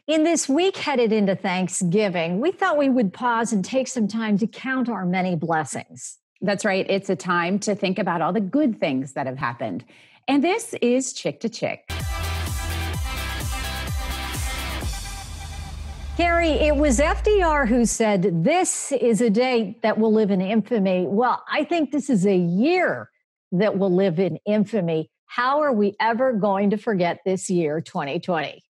In this week headed into Thanksgiving, we thought we would pause and take some time to count our many blessings. That's right. It's a time to think about all the good things that have happened. And this is Chick to Chick. Carrie, it was FDR who said, "This is a day that will live in infamy." Well, I think this is a year that will live in infamy. How are we ever going to forget this year, 2020?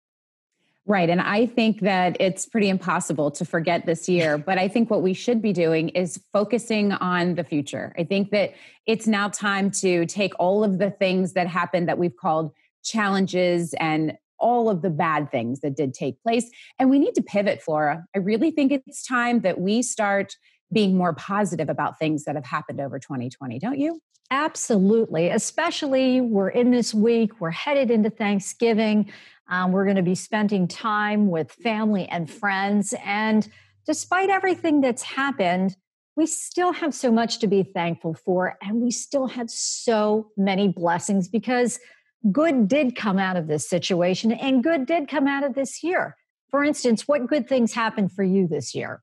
Right. And I think that it's pretty impossible to forget this year. But I think what we should be doing is focusing on the future. I think that it's now time to take all of the things that happened that we've called challenges and all of the bad things that did take place. And we need to pivot, Flora. I really think it's time that we start being more positive about things that have happened over 2020, don't you? Absolutely. Especially we're in this week, we're headed into Thanksgiving. We're going to be spending time with family and friends. And despite everything that's happened, we still have so much to be thankful for. And we still had so many blessings because good did come out of this situation and good did come out of this year. For instance, what good things happened for you this year?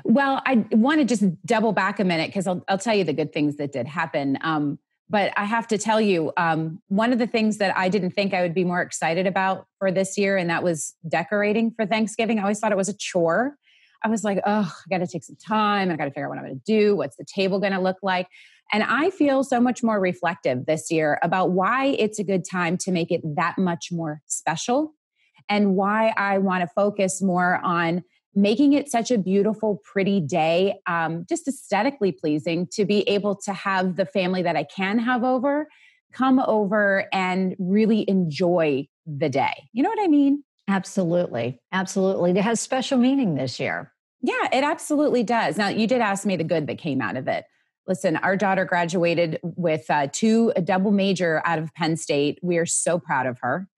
Well, I want to just double back a minute because I'll tell you the good things that did happen. But I have to tell you, one of the things that I didn't think I would be more excited about for this year, and that was decorating for Thanksgiving. I always thought it was a chore. I was like, oh, I got to take some time. I got to figure out what I'm going to do. What's the table going to look like? And I feel so much more reflective this year about why it's a good time to make it that much more special and why I want to focus more on making it such a beautiful, pretty day, just aesthetically pleasing to be able to have the family that I can have over come over and really enjoy the day. You know what I mean? Absolutely. Absolutely. It has special meaning this year. Yeah, it absolutely does. Now, you did ask me the good that came out of it. Listen, our daughter graduated with a double major out of Penn State. We are so proud of her.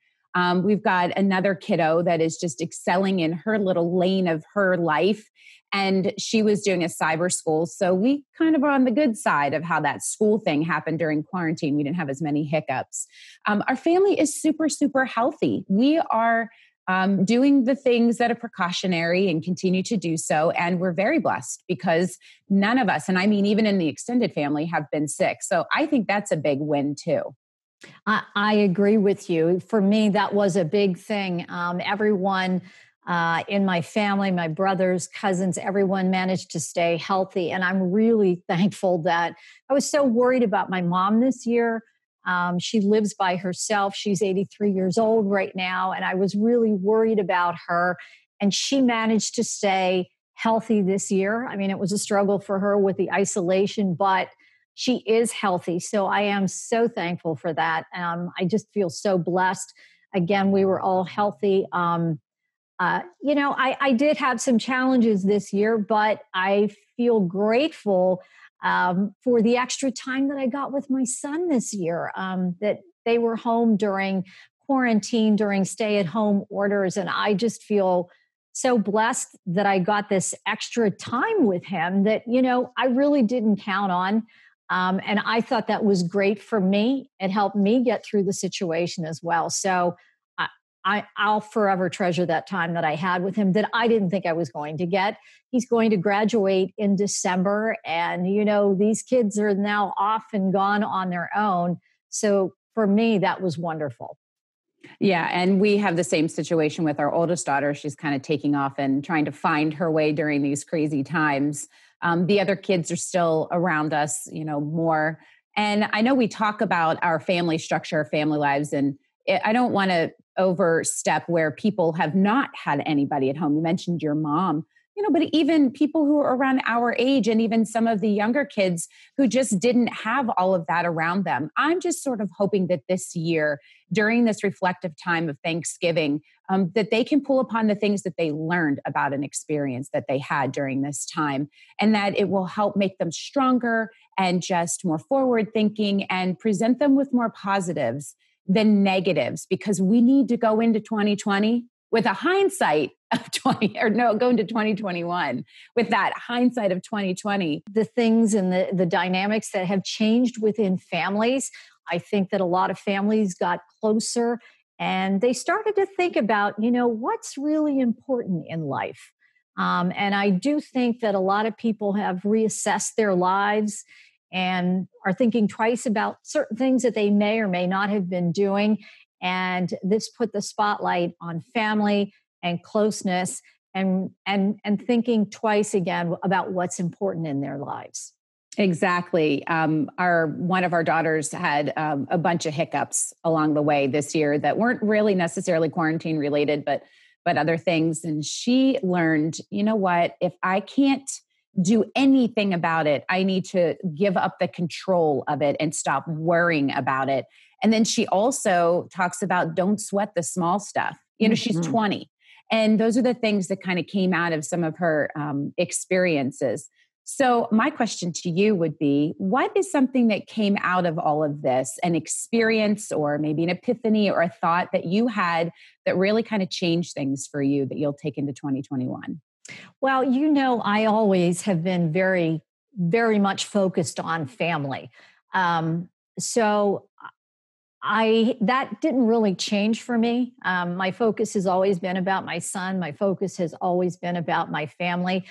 We've got another kiddo that is just excelling in her little lane of her life. And she was doing a cyber school. So we kind of are on the good side of how that school thing happened during quarantine. We didn't have as many hiccups. Our family is super, super healthy. We are doing the things that are precautionary and continue to do so. And we're very blessed because none of us, and I mean, even in the extended family, have been sick. So I think that's a big win too. I agree with you. For me, that was a big thing. Everyone in my family, my brothers, cousins, everyone managed to stay healthy. And I'm really thankful that I was so worried about my mom this year. She lives by herself. She's 83 years old right now. And I was really worried about her. And she managed to stay healthy this year. I mean, it was a struggle for her with the isolation, but she is healthy. So I am so thankful for that. I just feel so blessed. Again, we were all healthy. I did have some challenges this year, but I feel grateful for the extra time that I got with my son this year, that they were home during quarantine, during stay-at-home orders. And I just feel so blessed that I got this extra time with him that, I really didn't count on. And I thought that was great for me. It helped me get through the situation as well. So I'll forever treasure that time that I had with him that I didn't think I was going to get. He's going to graduate in December. And, these kids are now off and gone on their own. So for me, that was wonderful. Yeah. And we have the same situation with our oldest daughter. She's kind of taking off and trying to find her way during these crazy times. The other kids are still around us, more. And I know we talk about our family structure, family lives, and I don't want to overstep where people have not had anybody at home. You mentioned your mom, but even people who are around our age and even some of the younger kids who just didn't have all of that around them. I'm just sort of hoping that this year, during this reflective time of Thanksgiving, that they can pull upon the things that they learned about an experience that they had during this time, and that it will help make them stronger and just more forward thinking and present them with more positives than negatives, because we need to go into 2020 with a hindsight of going to 2021 with that hindsight of 2020. The things and the dynamics that have changed within families. I think that a lot of families got closer and they started to think about, what's really important in life. And I do think that a lot of people have reassessed their lives and are thinking twice about certain things that they may or may not have been doing. And this put the spotlight on family and closeness, and thinking twice again about what's important in their lives. Exactly. Our one of our daughters had a bunch of hiccups along the way this year that weren't really necessarily quarantine related, but other things. And she learned, you know what? If I can't do anything about it, I need to give up the control of it and stop worrying about it. And then she also talks about don't sweat the small stuff. She's 20. And those are the things that kind of came out of some of her experiences. So my question to you would be, what is something that came out of all of this, an experience or maybe an epiphany or a thought that you had that really kind of changed things for you that you'll take into 2021? Well, I always have been very, very much focused on family. So that didn't really change for me. My focus has always been about my son. My focus has always been about my family.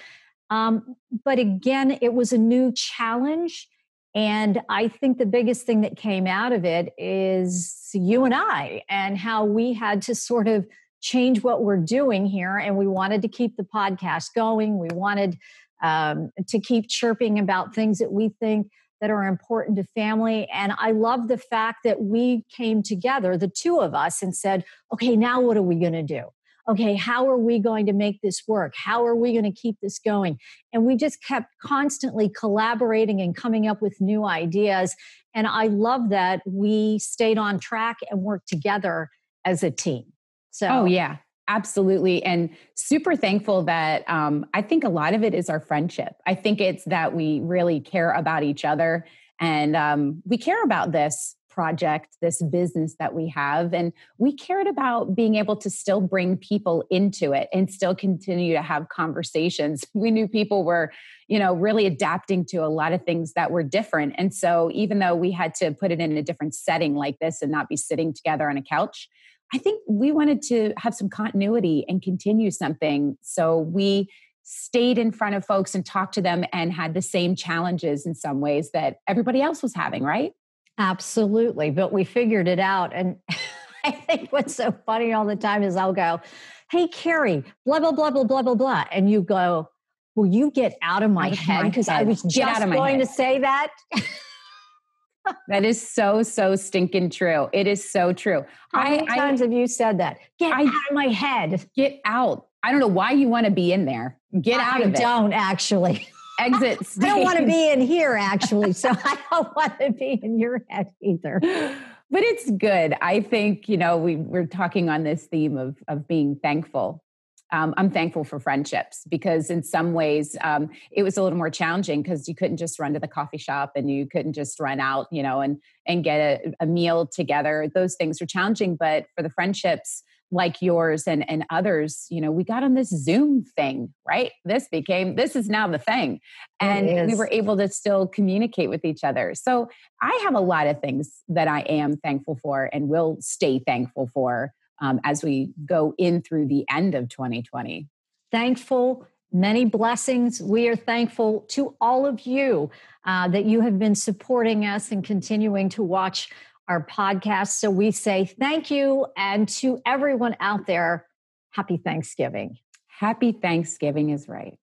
But again, it was a new challenge. And I think the biggest thing that came out of it is you and I, and how we had to sort of change what we're doing here. And we wanted to keep the podcast going. We wanted to keep chirping about things that we think that are important to family. And I love the fact that we came together, the two of us, and said, okay, now what are we going to do? Okay, how are we going to make this work? How are we going to keep this going? And we just kept constantly collaborating and coming up with new ideas. And I love that we stayed on track and worked together as a team. So, oh, yeah, absolutely. And super thankful that I think a lot of it is our friendship. I think it's that we really care about each other, and we care about this project, this business that we have. And we cared about being able to still bring people into it and still continue to have conversations. We knew people were, really adapting to a lot of things that were different. And so even though we had to put it in a different setting like this and not be sitting together on a couch, I think we wanted to have some continuity and continue something. So we stayed in front of folks and talked to them and had the same challenges in some ways that everybody else was having, right? Absolutely. But we figured it out. And I think what's so funny all the time is I'll go, hey, Carrie, blah, blah, blah, blah, blah, blah, blah. And you go, will you get out of my head? Because I was just going to say that. That is so, so stinking true. It is so true. How many times have you said that? Get out of my head. Get out. I don't know why you want to be in there. Get out of it. I don't actually. Exit. I don't want to be in here, actually. So I don't want to be in your head either. But it's good. I think, we're talking on this theme of being thankful. I'm thankful for friendships because in some ways it was a little more challenging because you couldn't just run to the coffee shop and you couldn't just run out, and get a meal together. Those things are challenging. But for the friendships like yours and others, we got on this Zoom thing, right? This is now the thing. And we were able to still communicate with each other. So I have a lot of things that I am thankful for and will stay thankful for as we go in through the end of 2020. Thankful, many blessings. We are thankful to all of you that you have been supporting us and continuing to watch our podcast. So we say thank you. And to everyone out there, happy Thanksgiving. Happy Thanksgiving is right.